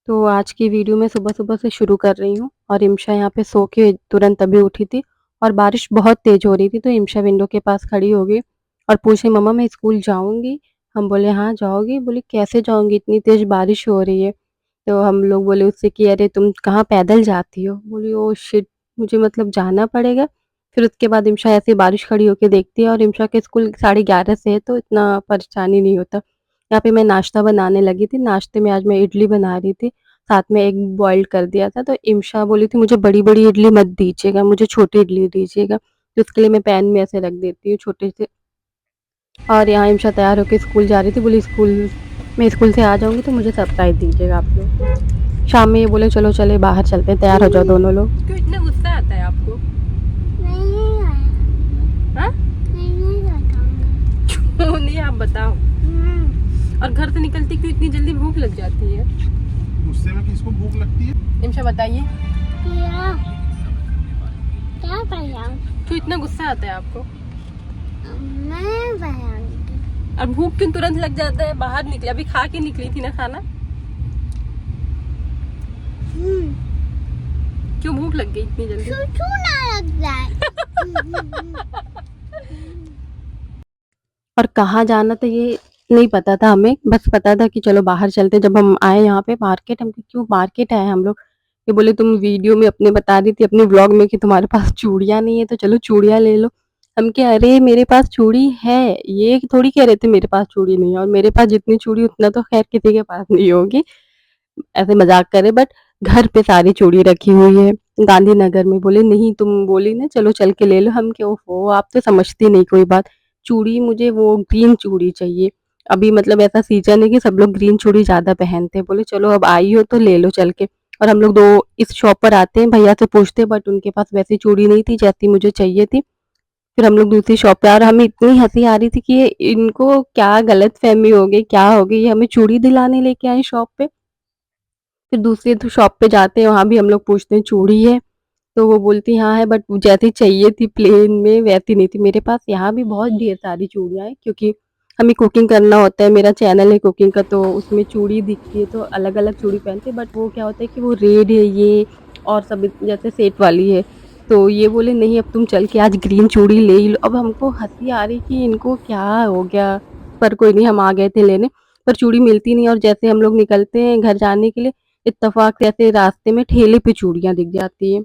तो आज की वीडियो मैं सुबह-सुबह से शुरू कर रही हूँ और इम्शा यहाँ पे सो के तुरंत अभी उठी थी और बारिश बहुत तेज़ हो रही थी, तो इम्शा विंडो के पास खड़ी हो गई और पूछी, मम्मा मैं स्कूल जाऊँगी? हम बोले, हाँ जाओगी? बोली, कैसे जाऊँगी? इतनी तेज़ बारिश हो रही है। तो हम लोग बोले उससे कि अरे तुम कहाँ पैदल जाती हो? बोली, ओह शिट! मुझे मतलब जाना पड़ेगा। फिर उसके बाद इम्शा ऐसे बारिश खड़ी होके देखती है और इम्शा के स्कूल 11:30 से है, तो इतना परेशानी नहीं होता। यहाँ पे मैं नाश्ता बनाने लगी थी, नाश्ते में आज मैं इडली बना रही थी, साथ में एग बॉइल्ड कर दिया था, तो इम्शा बोली थी मुझे बड़ी-बड़ी इडली मत दीजिएगा, मुझे छोटी इडली दीजिएगा। तो उसके लिए मैं पैन में ऐसे रख देती हूँ छोटे से। और यहाँ इम्शा तैयार होके स्कूल जा रही थी, बोली मैं स्कूल से आ जाऊँगी तो मुझे सरप्राइज़ दीजिएगा आप लोग। शाम में ये बोले चलो चले बाहर चलते हैं, तैयार हो जाओ दोनों लोग। क्यों इतना गुस्सा आता है आपको? नहीं आया। हाँ? नहीं बताऊंगा। क्यों नहीं आप बताओ। और घर से निकलती क्यों इतनी जल्दी भूख लग जाती है? गुस्से में किसको भूख लगती है? इम्शा बताइए, क्या क्या बताऊं? क्यों इतना गुस्सा आता है आपको? मैं बताऊंगी। और भूख क्यों तुरंत लग जाता है? बाहर निकले, अभी खा के निकली थी ना खाना, क्यों भूख लग गई इतनी जल्दी? छू ना लग जाए। और कहाँ जाना था ये नहीं पता था हमें, बस पता था कि चलो बाहर चलते हैं। जब हम आए यहाँ पे मार्केट, हम कहे क्यों मार्केट आए हम लोग? ये बोले तुम वीडियो में अपने बता रही थी अपने व्लॉग में कि तुम्हारे पास चूड़ियाँ नहीं है, तो चलो चूड़ियाँ ले लो। हम कहे अरे मेरे पास चूड़ी है, ये थोड़ी कह रहे थे मेरे पास चूड़ी नहीं है, और मेरे पास जितनी चूड़ी उतना तो खैर किसी के पास नहीं होगी। ऐसे मज़ाक कर रहे, बट घर पे सारी चूड़ी रखी हुई है, गांधीनगर में। बोले नहीं तुम बोली ना चलो चल के ले लो। हम कहे ओफ़ो आप तो समझती नहीं कोई बात। चूड़ी मुझे वो ग्रीन चूड़ी चाहिए। अभी मतलब ऐसा सीज़न है कि सब लोग ग्रीन चूड़ी ज़्यादा पहनते हैं। बोले चलो अब आई हो तो ले लो चल के। और हम लोग 2 इस शॉप पर आते हैं, भैया से पूछते हैं, बट उनके पास वैसी चूड़ी नहीं थी जैसी मुझे चाहिए थी। फिर हम लोग दूसरी शॉप पे आए और हमें इतनी हँसी आ रही थी कि ये इनको क्या गलतफ़हमी हो गई, क्या हो गई, ये हमें चूड़ी दिलाने लेके आए शॉप पे। फिर दूसरी तो शॉप पे जाते हैं, वहाँ भी हम लोग पूछते हैं चूड़ी है? तो वो बोलती हाँ है, बट जैसी चाहिए थी प्लेन में वैसी नहीं थी मेरे पास। यहाँ भी बहुत ढेर सारी चूड़ियाँ हैं क्योंकि हमें कुकिंग करना होता है, मेरा चैनल है कुकिंग का, तो उसमें चूड़ी दिखती है तो अलग-अलग चूड़ी पहनते हैं, बट वो क्या होता है कि वो रेड है ये और सब जैसे सेट वाली है। तो ये बोले नहीं अब तुम चल के आज ग्रीन चूड़ी ले ही लो। अब हमको हँसी आ रही कि इनको क्या हो गया? पर कोई नहीं, हम आ गए थे लेने, पर चूड़ी मिलती नहीं, और जैसे हम लोग निकलते हैं घर जाने के लिए, इत्तेफ़ाक से ऐसे रास्ते में ठेले पे चूड़ियाँ दिख जाती हैं।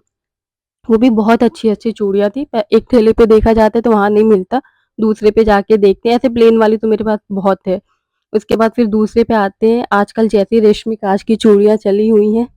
वो भी बहुत अच्छी-अच्छी चूड़ियाँ थी। प एक ठेले पे देखा जाता है तो वहाँ नहीं मिलता, दूसरे पे जाके देखते हैं। ऐसे प्लेन वाली तो मेरे पास बहुत है। उसके बाद फिर दूसरे पे आते हैं, आजकल जैसे रेशमी काँच की चूड़ियाँ चली हुई हैं,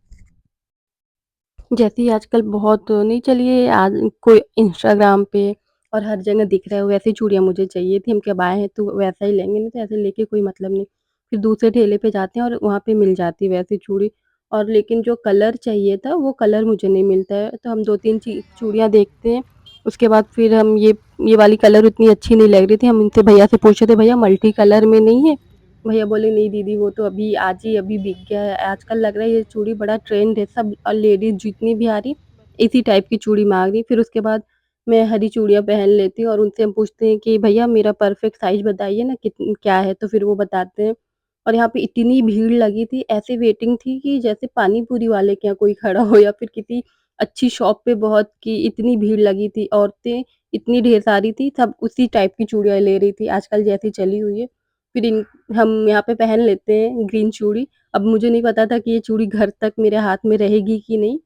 जैसी आजकल बहुत नहीं चली है, आज कोई इंस्टाग्राम पे और हर जगह दिख रहा है, वैसी चूड़ियाँ मुझे चाहिए थी। हम कहा अब आए हैं तो वैसा ही लेंगे, नहीं तो ऐसे लेके कोई मतलब नहीं। फिर दूसरे ठेले पे जाते हैं और वहाँ पे मिल जाती है वैसी चूड़ी, और लेकिन जो कलर चाहिए था वो कलर मुझे नहीं मिलता है। तो हम 2-3 चूड़ियाँ देखते हैं, उसके बाद फिर हम ये वाली कलर उतनी अच्छी नहीं लग रही थी। हम इनसे भैया से पूछ रहे थे, भैया मल्टी कलर में नहीं है? भैया बोले नहीं दीदी वो तो अभी आज ही अभी बिक गया है, आजकल लग रहा है ये चूड़ी बड़ा ट्रेंड है, सब लेडीज़ जितनी भी आ रही इसी टाइप की चूड़ी माँग रही। फिर उसके बाद मैं हरी चूड़ियाँ पहन लेती हूँ और उनसे हम पूछते हैं कि भैया मेरा परफेक्ट साइज़ बताइए ना क्या है? तो फिर वो बताते हैं। और यहाँ पे इतनी भीड़ लगी थी, ऐसे वेटिंग थी कि जैसे पानी पूरी वाले के यहाँ कोई खड़ा हो या फिर किसी अच्छी शॉप पे बहुत कि इतनी भीड़ लगी थी। औरतें इतनी ढेर सारी थी, सब उसी टाइप की चूड़ियाँ ले रही थी, आजकल जैसी चली हुई है। फिर इन हम यहाँ पे पहन लेते हैं ग्रीन चूड़ी। अब मुझे नहीं पता था कि ये चूड़ी घर तक मेरे हाथ में रहेगी कि नहीं।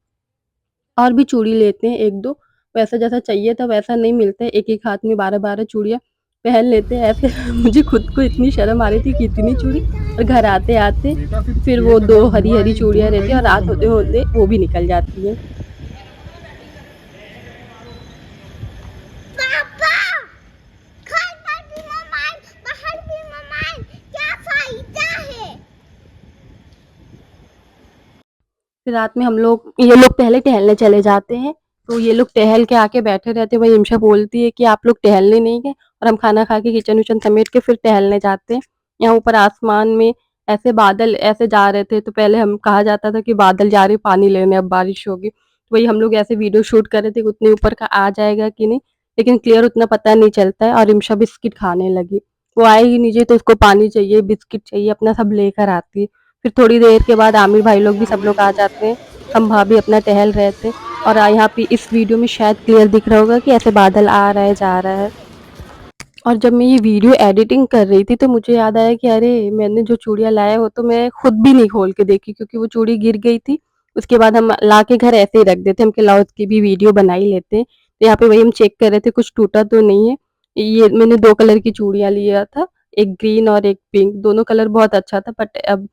और भी चूड़ी लेते हैं 1-2, वैसा जैसा चाहिए था वैसा नहीं मिलता है, एक-एक हाथ में 12-12 चूड़ियाँ पहन लेते हैं ऐसे। मुझे खुद को इतनी शर्म आ रही थी कि इतनी चूड़ी, और घर आते-आते बेटा फिर फिर वो एक 2 तरफ हुआ हरी-हरी एक चूड़ियाँ गुड़ रहती गई हैं और वो रात मर गई। होते-होते वो भी निकल जाती हैं। पापा घर पर भी मोबाइल बाहर भी मोबाइल क्या फायदा है? फिर रात में ये लोग पहले टहलने चले जाते हैं, तो ये लोग टहल के आके बैठे रहते हैं। वही इमशा बोलती है कि आप लोग टहलने नहीं गए, और हम खाना खा के किचन-विचन समेट के फिर टहलने जाते हैं। यहाँ ऊपर आसमान में ऐसे बादल ऐसे जा रहे थे, तो पहले हम कहा जाता था कि बादल जा रहे पानी लेने, अब बारिश होगी। तो वही हम लोग ऐसे वीडियो शूट कर रहे थे कि उतने ऊपर का आ जाएगा कि नहीं, लेकिन क्लियर उतना पता नहीं चलता है। और इमशा बिस्किट खाने लगी। वो आएगी नीचे तो उसको पानी चाहिए, बिस्किट चाहिए, अपना सब लेकर आती है। फिर थोड़ी देर के बाद आमिर भाई लोग भी सब लोग आ जाते हैं, हम भाभी अपना टहल रहे थे। और यहाँ पे इस वीडियो में शायद क्लियर दिख रहा होगा कि ऐसे बादल आ रहा है जा रहा है। और जब मैं ये वीडियो एडिटिंग कर रही थी तो मुझे याद आया कि अरे मैंने जो चूड़ियाँ लाया वो तो मैं खुद भी नहीं खोल के देखी, क्योंकि वो चूड़ी गिर गई थी। उसके बाद हम ला के घर ऐसे ही रख देते, हम कि लाओ इसकी भी वीडियो बना ही लेते हैं। तो यहाँ पे वही हम चेक कर रहे थे कुछ टूटा तो नहीं है। ये मैंने 2 कलर की चूड़ियाँ लिया था, एक ग्रीन और एक पिंक, दोनों कलर बहुत अच्छा था, बट अब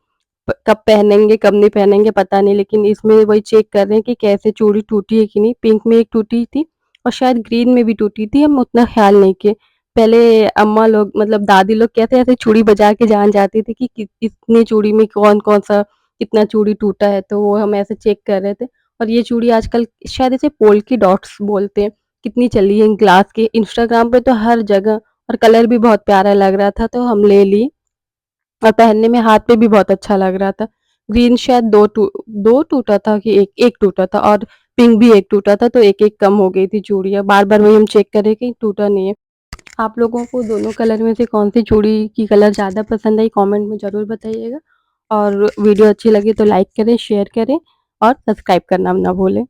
कब पहनेंगे कब नहीं पहनेंगे पता नहीं। लेकिन इसमें वही चेक कर रहे हैं कि कैसे चूड़ी टूटी है कि नहीं। पिंक में एक टूटी थी और शायद ग्रीन में भी टूटी थी, हम उतना ख्याल नहीं किए। पहले अम्मा लोग मतलब दादी लोग कहते ऐसे चूड़ी बजा के जान जाती थी कि कितनी चूड़ी में कौन-कौन सा कितना चूड़ी टूटा है, तो वो हम ऐसे चेक कर रहे थे। और ये चूड़ी आजकल शायद इसे पोल्की डॉट्स बोलते हैं, कितनी चली है ग्लास की, इंस्टाग्राम पे तो हर जगह। और कलर भी बहुत प्यारा लग रहा था तो हम ले ली, और पहनने में हाथ पे भी बहुत अच्छा लग रहा था। ग्रीन शायद 2 टूटा था कि 1 टूटा था, और पिंक भी 1 टूटा था, तो 1-1 कम हो गई थी चूड़ियाँ। बार-बार वही हम चेक कर रहे कि टूटा नहीं है। आप लोगों को दोनों कलर में से कौन-सी चूड़ी की कलर ज़्यादा पसंद आई कमेंट में ज़रूर बताइएगा। और वीडियो अच्छी लगी तो लाइक करें, शेयर करें और सब्सक्राइब करना ना भूलें।